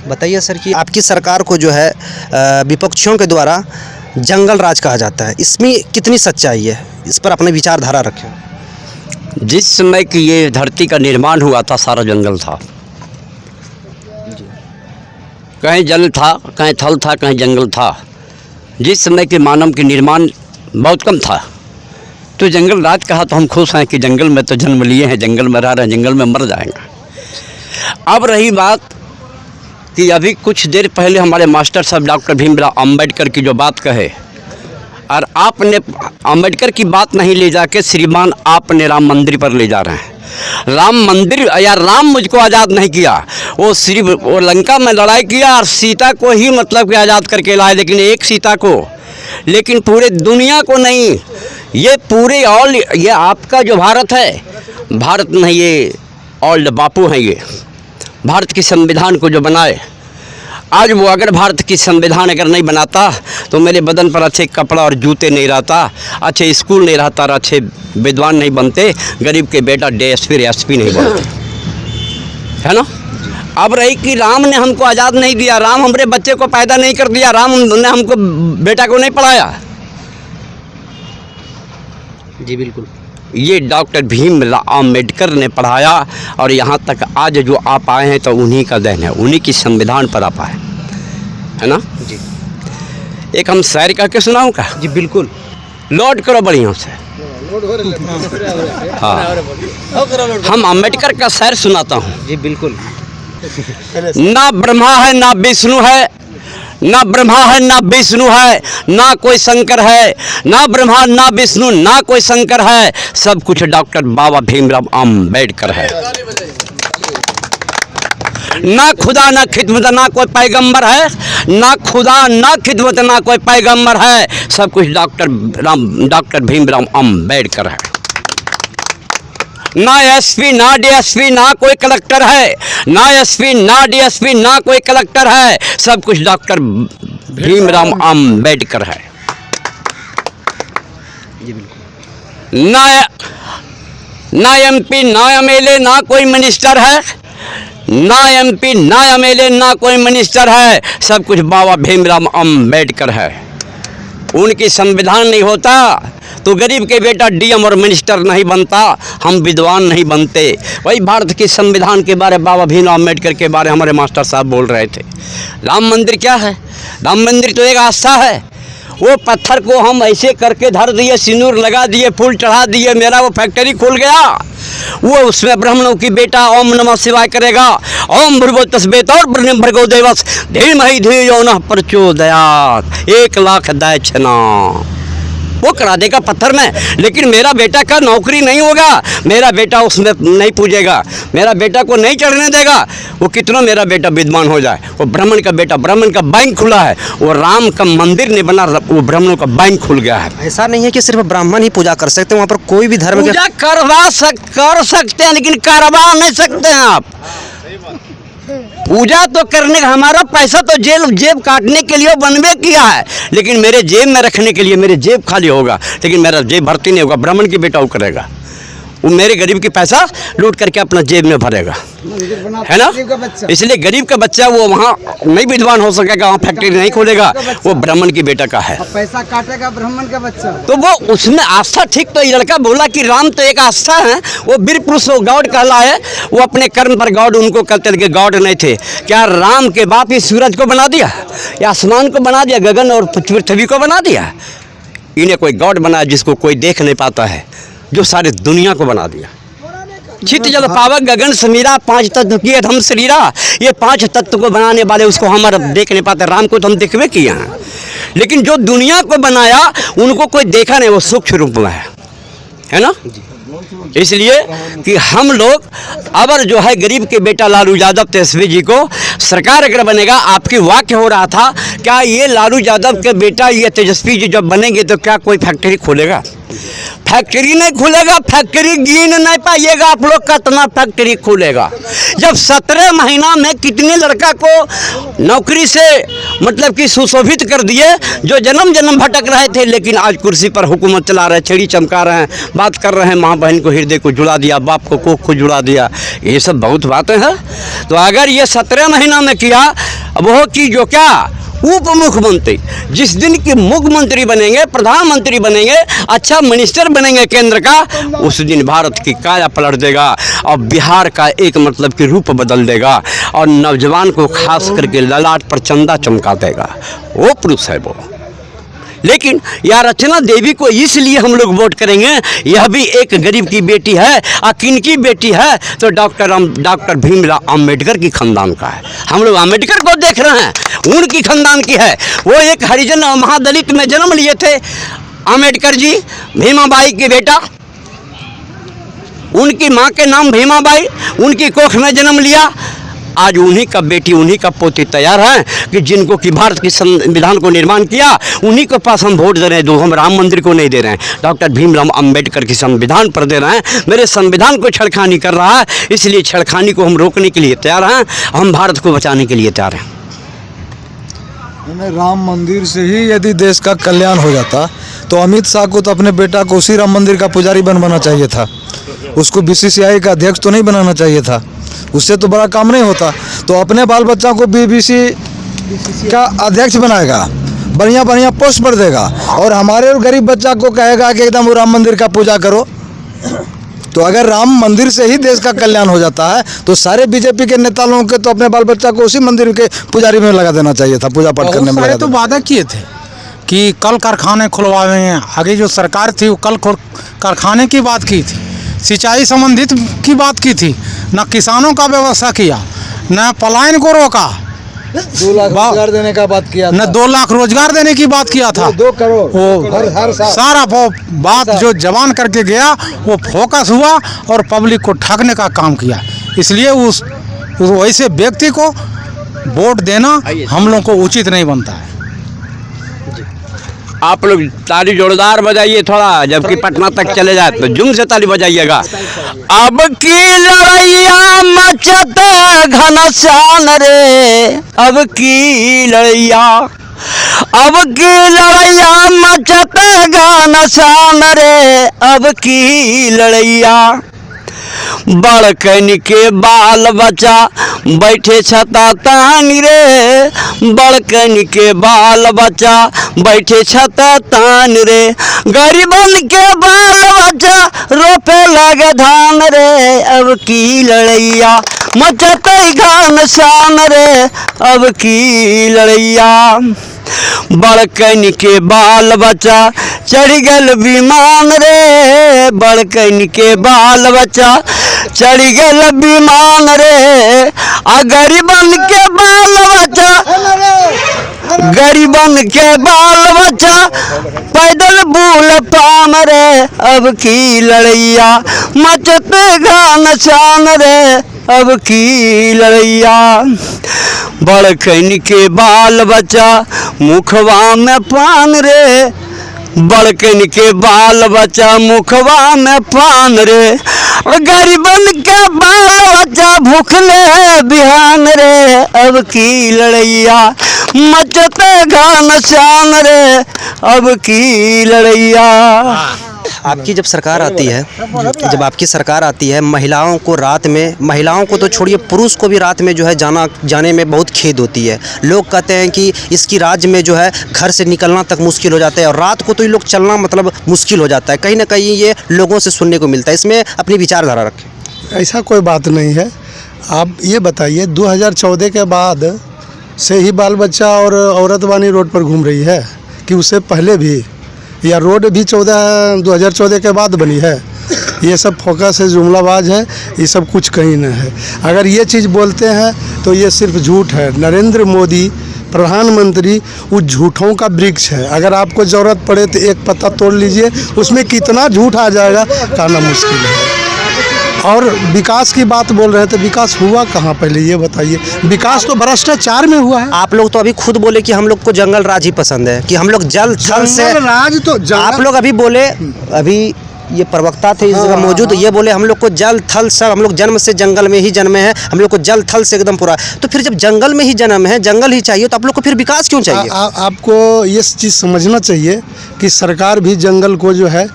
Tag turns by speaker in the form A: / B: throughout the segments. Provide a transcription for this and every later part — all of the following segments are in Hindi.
A: बताइए सर कि आपकी सरकार को जो है विपक्षियों के द्वारा जंगल राज कहा जाता है, इसमें कितनी सच्चाई है? इस पर अपने विचारधारा रखें।
B: जिस समय की ये धरती का निर्माण हुआ था सारा जंगल था, कहीं जल था, कहीं थल था, कहीं जंगल था। जिस समय के मानव के निर्माण बहुत कम था तो जंगल राज कहा। तो हम खुश हैं कि जंगल में तो जन्म लिए हैं, जंगल में रह रहे हैं, जंगल में मर जाएंगे। अब रही बात कि अभी कुछ देर पहले हमारे मास्टर साहब डॉक्टर भीमराव अम्बेडकर की जो बात कहे, और आपने अम्बेडकर की बात नहीं ले जाके श्रीमान आपने राम मंदिर पर ले जा रहे हैं। राम मंदिर या राम मुझको आज़ाद नहीं किया, वो सिर्फ वो लंका में लड़ाई किया और सीता को ही मतलब कि आज़ाद करके लाए, लेकिन एक सीता को, लेकिन पूरे दुनिया को नहीं। ये पूरे ऑल, ये आपका जो भारत है, भारत नहीं, ये ओल्ड बापू हैं। ये भारत की संविधान को जो बनाए, आज वो अगर भारत की संविधान अगर नहीं बनाता तो मेरे बदन पर अच्छे कपड़ा और जूते नहीं रहता, अच्छे स्कूल नहीं रहता और अच्छे विद्वान नहीं बनते, गरीब के बेटा DSP SP नहीं बनते, है ना। अब रही कि राम ने हमको आज़ाद नहीं दिया, राम हमारे बच्चे को पैदा नहीं कर दिया, राम ने हमको बेटा को नहीं पढ़ाया।
A: जी बिल्कुल,
B: ये डॉक्टर भीमराव अम्बेडकर ने पढ़ाया और यहाँ तक आज जो आप आए हैं तो उन्हीं का देन है, उन्हीं की संविधान पर आप आए, है ना
A: जी।
B: एक हम शायरी कह के सुनाऊँ का?
A: जी बिल्कुल,
B: लोड करो बढ़िया से। हाँ, हम अम्बेडकर का शायर सुनाता हूँ।
A: जी बिल्कुल।
B: ना ब्रह्मा है ना विष्णु है, ना ब्रह्मा है ना विष्णु है, ना कोई शंकर है, ना ब्रह्मा ना विष्णु ना कोई शंकर है, सब कुछ डॉक्टर बाबा भीमराव अम्बेडकर है। ना खुदा ना खिदमत ना कोई पैगंबर है, ना खुदा ना खिदमत ना कोई पैगंबर है, सब कुछ डॉक्टर भीमराव अम्बेडकर है। ना SP ना DSP ना कोई कलेक्टर है, ना SP ना DSP ना कोई कलेक्टर है, सब कुछ डॉक्टर भीमराव अम्बेडकर है। ना MP ना MLA ना कोई मिनिस्टर है, ना MP ना MLA ना कोई मिनिस्टर है, सब कुछ बाबा भीमराव अम्बेडकर है। उनकी संविधान नहीं होता तो गरीब के बेटा DM और मिनिस्टर नहीं बनता, हम विद्वान नहीं बनते। वही भारत की संविधान के बारे बाबा भीमराव अम्बेडकर के बारे हमारे मास्टर साहब बोल रहे थे। राम मंदिर क्या है? राम मंदिर तो एक आस्था है। वो पत्थर को हम ऐसे करके धर दिए, सिंदूर लगा दिए, फूल चढ़ा दिए, मेरा वो फैक्ट्री खुल गया। वो उसमें ब्राह्मणों की बेटा ओम नमः शिवाय करेगा, ओम भूर्भुवः तस्सैत् और ब्रह्म भर्गो देवस्य धीमहि धियो यो नः प्रचोदयात्, 1 लाख दक्षिणा वो करा देगा पत्थर में। लेकिन मेरा बेटा का नौकरी नहीं होगा, मेरा बेटा उसमें नहीं पूजेगा, मेरा बेटा को नहीं चढ़ने देगा। वो कितना मेरा बेटा विद्वान हो जाए, वो ब्राह्मण का बेटा, ब्राह्मण का बैंक खुला है, वो राम का मंदिर नहीं बना, वो ब्राह्मणों का बैंक खुल गया है।
A: ऐसा नहीं है कि सिर्फ ब्राह्मण ही पूजा कर सकते हैं, वहाँ पर कोई भी धर्म
B: पूजा कर सकते हैं, लेकिन करवा नहीं सकते हैं आप। पूजा तो करने का हमारा पैसा तो जेब काटने के लिए बनवे किया है, लेकिन मेरे जेब में रखने के लिए मेरे जेब खाली होगा, लेकिन मेरा जेब भर्ती नहीं होगा। ब्राह्मण की बेटा वो करेगा, वो मेरे गरीब की पैसा लूट करके अपना जेब में भरेगा, है ना। इसलिए गरीब का बच्चा वो वहाँ नहीं विद्वान हो सकेगा, वहाँ फैक्ट्री नहीं खोलेगा, वो ब्राह्मण की बेटा का है,
C: पैसा काटेगा ब्राह्मण का बच्चा।
B: तो वो उसमें आस्था ठीक। तो ये लड़का बोला कि राम तो एक आस्था है, वो वीर पुरुष वो गॉड कहला है, वो अपने कर्म पर गॉड उनको कहते थे कि गॉड नहीं थे। क्या राम के बाप ही सूरज को बना दिया, या आसमान को बना दिया, गगन और पृथ्वी को बना दिया? इन्हें कोई गॉड बनाया जिसको कोई देख नहीं पाता है, जो सारी दुनिया को बना दिया। चित जल पावक गगन समीरा, 5 तत्व किए हम शरीरा, ये 5 तत्व को बनाने वाले उसको हमारा देख नहीं पाते। राम को तो हम देखवे किए हैं, लेकिन जो दुनिया को बनाया उनको कोई देखा नहीं, वो सूक्ष्म रूप में है ना। इसलिए कि हम लोग अगर जो है गरीब के बेटा लालू यादव तेजस्वी जी को सरकार अगर बनेगा, आपकी वाक्य हो रहा था क्या ये लालू यादव के बेटा ये तेजस्वी जी जब बनेंगे तो क्या कोई फैक्ट्री खोलेगा? फैक्ट्री नहीं खुलेगा, फैक्ट्री गिन नहीं पाइएगा आप लोग कितना फैक्ट्री खुलेगा। जब 17 महीना में कितने लड़का को नौकरी से मतलब कि सुशोभित कर दिए, जो जन्म जन्म भटक रहे थे, लेकिन आज कुर्सी पर हुकूमत चला रहे, छड़ी चमका रहे हैं, बात कर रहे हैं, माँ बहन को हृदय को जुड़ा दिया, बाप को कोख को जुड़ा दिया। ये सब बहुत बातें हैं। तो अगर ये 17 महीना में किया, अब वो की जो क्या उप मुख्यमंत्री, जिस दिन की मुख्यमंत्री बनेंगे, प्रधानमंत्री बनेंगे, अच्छा मिनिस्टर बनेंगे केंद्र का, उस दिन भारत की काया पलट देगा और बिहार का एक मतलब कि रूप बदल देगा और नौजवान को खास करके ललाट पर चंदा चमका देगा। वो पुरुष है वो। लेकिन यार अर्चना देवी को इसलिए हम लोग वोट करेंगे, यह भी एक गरीब की बेटी है। और किनकी बेटी है? तो डॉक्टर भीमराव अंबेडकर की खानदान का है। हम लोग अंबेडकर को देख रहे हैं, उनकी खानदान की है। वो एक हरिजन और महादलित में जन्म लिए थे अंबेडकर जी, भीमाबाई के बेटा। उनकी माँ के नाम भीमाबाई, उनकी कोख में जन्म लिया। आज उन्हीं का बेटी, उन्हीं का पोती तैयार है कि जिनको कि भारत की संविधान को निर्माण किया, उन्हीं के पास हम वोट दे रहे हैं। दो हम राम मंदिर को नहीं दे रहे हैं, डॉक्टर भीमराव अंबेडकर की संविधान पर दे रहे हैं। मेरे संविधान को छेड़खानी कर रहा है, इसलिए छेड़खानी को हम रोकने के लिए तैयार हैं। हम भारत को बचाने के लिए तैयार हैं।
D: राम मंदिर से ही यदि देश का कल्याण हो जाता तो अमित शाह को तो अपने बेटा को उसी राम मंदिर का पुजारी बनवाना चाहिए था। उसको बीसीसीआई का अध्यक्ष तो नहीं बनाना चाहिए था, उससे तो बड़ा काम नहीं होता। तो अपने बाल बच्चा को बीबीसी का अध्यक्ष बनाएगा, बढ़िया बढ़िया पोस्ट पर देगा और हमारे गरीब बच्चा को कहेगा कि एकदम वो राम मंदिर का पूजा करो। तो अगर राम मंदिर से ही देश का कल्याण हो जाता है तो सारे बीजेपी के नेता लोगों के तो अपने बाल बच्चा को उसी मंदिर के पुजारी में लगा देना चाहिए था, पूजा पाठ करने में।
E: तो वादा किए थे कि कल कारखाने खुलवाएंगे। आगे जो सरकार थी वो कल कारखाने की बात की थी, सिंचाई संबंधित की बात की थी, न किसानों का व्यवस्था किया, न पलायन को रोका,
D: 2 लाख रोजगार देने का बात किया था,
E: न 2 लाख रोजगार देने की बात किया था।
D: 2 करोड़
E: वो
D: हर साल
E: सारा वो बात जो जवान करके गया वो फोकस हुआ और पब्लिक को ठगने का काम किया। इसलिए उस वैसे व्यक्ति को वोट देना हम लोग को उचित नहीं बनता है।
B: आप लोग ताली जोरदार बजाइए थोड़ा, जबकि पटना तक चले जाए तो जुम से ताली बजाइएगा। अब की लड़ैया मचते घनश्याम रे, अब की लड़ैया, अब की लड़ैया मचते घनश्याम रे, अब की लड़ैया। बड़कन के बाल बच्चा बैठे छता तानी रे, बड़कन के बाल बच्चा बैठे छता तान रे, गरीबन के बाल बच्चा रोपे लगे धान रे, अब की लड़ैया मचते घनश्याम रे, अब की लड़ैया। बड़कन के बाल बच्चा चढ़ गल विमान रे, बड़कन के बाल बच्चा चढ़ गल विमान रे, आ गरीबन के बाल बच्चा, गरीबन के बाल बच्चा पैदल बूल पान रे, अब की लड़ैया मचते घनश्याम रे, अब की लड़ैया। बड़कन के बाल बच्चा मुखवा में पान रे, बड़कन के बाल बच्चा मुखवा में पान रे, गरीबन के बाल बच्चा भूखले बिहान रे, अब की लड़ैया मचते घनश्याम रे, अब की लड़ैया।
A: आपकी जब सरकार आती है, जब आपकी सरकार आती है, महिलाओं को रात में, महिलाओं को तो छोड़िए पुरुष को भी रात में जो है जाने में बहुत खेद होती है। लोग कहते हैं कि इसकी राज्य में जो है घर से निकलना तक मुश्किल हो जाता है और रात को तो ये लोग चलना मतलब मुश्किल हो जाता है। कहीं ना कहीं ये लोगों से सुनने को मिलता है। इसमें अपनी विचारधारा रखें।
D: ऐसा कोई बात नहीं है। आप ये बताइए 2014 के बाद से ही बाल बच्चा और औरत वानी रोड पर घूम रही है कि उससे पहले भी, या रोड भी 2014 के बाद बनी है? ये सब फोकस है, जुमलाबाज है, ये सब कुछ कहीं नहीं है। अगर ये चीज़ बोलते हैं तो ये सिर्फ झूठ है। नरेंद्र मोदी प्रधानमंत्री उस झूठों का वृक्ष है। अगर आपको ज़रूरत पड़े तो एक पत्ता तोड़ लीजिए, उसमें कितना झूठ आ जाएगा कहना मुश्किल है। और विकास की बात बोल रहे थे, विकास हुआ कहाँ पहले ये बताइए? विकास तो भ्रष्टाचार में हुआ है।
A: आप लोग तो अभी खुद बोले कि हम लोग को जंगल राज ही पसंद है, कि हम लोग जल थल से
D: राज तो
A: आप लोग अभी बोले, अभी ये प्रवक्ता थे इस जगह मौजूद, ये बोले हम लोग को जल थल सब, हम लोग जन्म से जंगल में ही जन्मे हैं, हम लोग को जल थल से एकदम पूरा। तो फिर जब जंगल में ही जन्म है, जंगल ही चाहिए, तो आप लोग को फिर विकास क्यों चाहिए?
D: आपको ये चीज़ समझना चाहिए कि सरकार भी जंगल को जो है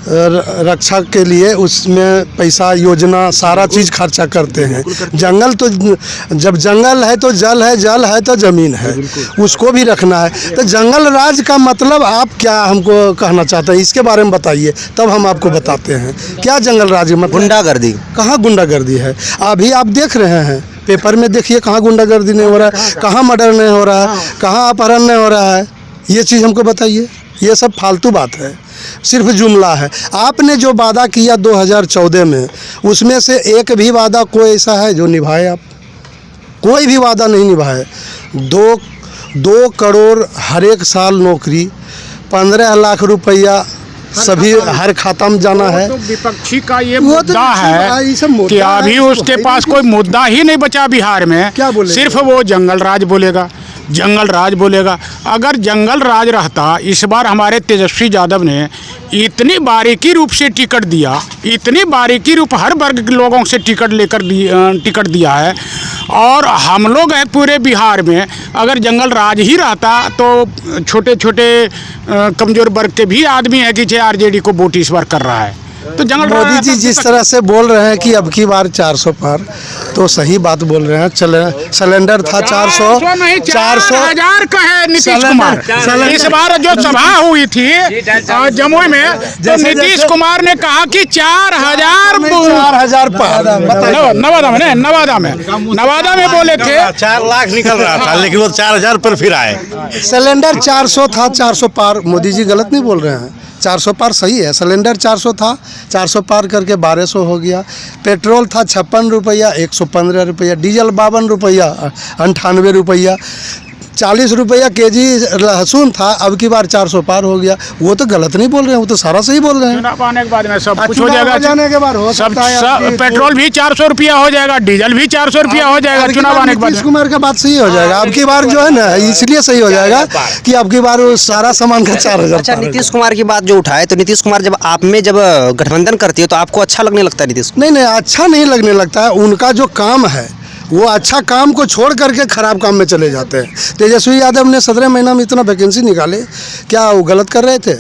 D: रक्षा के लिए उसमें पैसा योजना सारा चीज़ खर्चा करते हैं। जंगल तो जब जंगल है तो जल है, जल है तो ज़मीन है, उसको भी रखना है। तो जंगल राज का मतलब आप क्या हमको कहना चाहते हैं, इसके बारे में बताइए, तब हम आपको बताते हैं क्या जंगल राज मतलब।
A: गुंडागर्दी।
D: कहाँ गुंडागर्दी है? अभी आप देख रहे हैं पेपर में, देखिए कहाँ गुंडागर्दी नहीं हो रहा है, कहाँ मर्डर नहीं हो रहा है, कहाँ अपहरण नहीं हो रहा है, ये चीज़ हमको बताइए। ये सब फालतू बात है, सिर्फ जुमला है। आपने जो वादा किया 2014 में, उसमें से एक भी वादा कोई ऐसा है जो निभाए? आप कोई भी वादा नहीं निभाए। 2 करोड़ हर एक साल नौकरी, 15 लाख रुपया सभी हर खाता में जाना है।
F: तो विपक्षी का ये मुद्दा है कि अभी उसके पास कोई मुद्दा ही नहीं बचा बिहार में।
D: क्या बोलेगा?
F: सिर्फ वो जंगल राज बोलेगा, जंगल राज बोलेगा। अगर जंगल राज रहता, इस बार हमारे तेजस्वी यादव ने इतनी बारीकी रूप से टिकट दिया, इतनी बारीकी रूप हर वर्ग के लोगों से टिकट दिया है। और हम लोग हैं पूरे बिहार में, अगर जंगल राज ही रहता तो छोटे छोटे कमज़ोर वर्ग के भी आदमी है कि आरजेडी को वोट इस बार कर रहा है। तो जंगल
D: मोदी जी जिस तरह से बोल रहे हैं कि अब की बार 400 पार, तो सही बात बोल रहे हैं। सिलेंडर था
F: 400,000 का है नीतीश कुमार। इस बार जो सभा हुई थी जमुई में, तो नीतीश कुमार ने कहा कि 4,000
D: पार।
F: नवादा में बोले थे
G: 4 लाख निकल रहा था, लेकिन वो 4,000 पर फिर आए।
D: सिलेंडर 400 था, 400 पार। मोदी जी गलत नहीं बोल रहे हैं, 400 पार सही है। सिलेंडर 400 था, 400 पार करके 1200 हो गया। पेट्रोल था 56 रुपया, 115 रुपया। डीजल 52 रुपया, 98 रुपया। 40 रुपया केजी लहसुन था, अब की बार 400 पार हो गया। वो तो गलत नहीं बोल रहे हैं, वो तो सारा सही बोल रहे हैं।
F: चुनाव आने के बाद में सब कुछ हो जाएगा।
D: जाने के बाद हो सकता है
F: पेट्रोल भी 400 रुपया हो जाएगा, डीजल भी 400 रुपया हो जाएगा चुनाव आने के बाद।
D: नीतीश कुमार का बात सही हो जाएगा अब की बार, जो है ना, इसलिए सही हो जाएगा कि अब की बार सारा सामान का 4,000।
A: अच्छा, नीतीश कुमार की बात जो उठाए, तो नीतीश कुमार जब आप में जब गठबंधन करती है तो आपको अच्छा लगने लगता है नीतीश?
D: नहीं, अच्छा नहीं लगने लगता है। उनका जो काम है, वो अच्छा काम को छोड़ करके खराब काम में चले जाते हैं। तेजस्वी यादव ने 17 महीना में इतना वैकेंसी निकाले, क्या वो गलत कर रहे थे?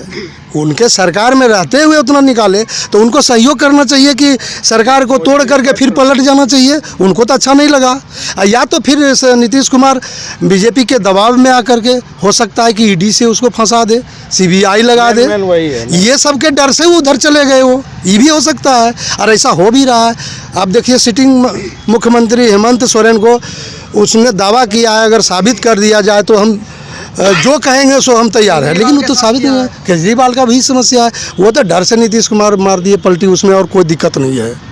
D: उनके सरकार में रहते हुए उतना निकाले, तो उनको सहयोग करना चाहिए कि सरकार को तोड़ करके फिर पलट जाना चाहिए। उनको तो अच्छा नहीं लगा। या तो फिर नीतीश कुमार बीजेपी के दबाव में आकर के, हो सकता है कि ईडी से उसको फंसा दे, सीबीआई लगा दे, ये सब के डर से वो उधर चले गए। वो ये भी हो सकता है, और ऐसा हो भी रहा है। आप देखिए, सिटिंग मुख्यमंत्री हेमंत सोरेन को उसने दावा किया है, अगर साबित कर दिया जाए तो हम जो कहेंगे सो हम तैयार हैं, लेकिन वो तो साबित नहीं है। केजरीवाल का भी समस्या है, वो तो डर से नीतीश कुमार मार दिए पलटी, उसमें और कोई दिक्कत नहीं है।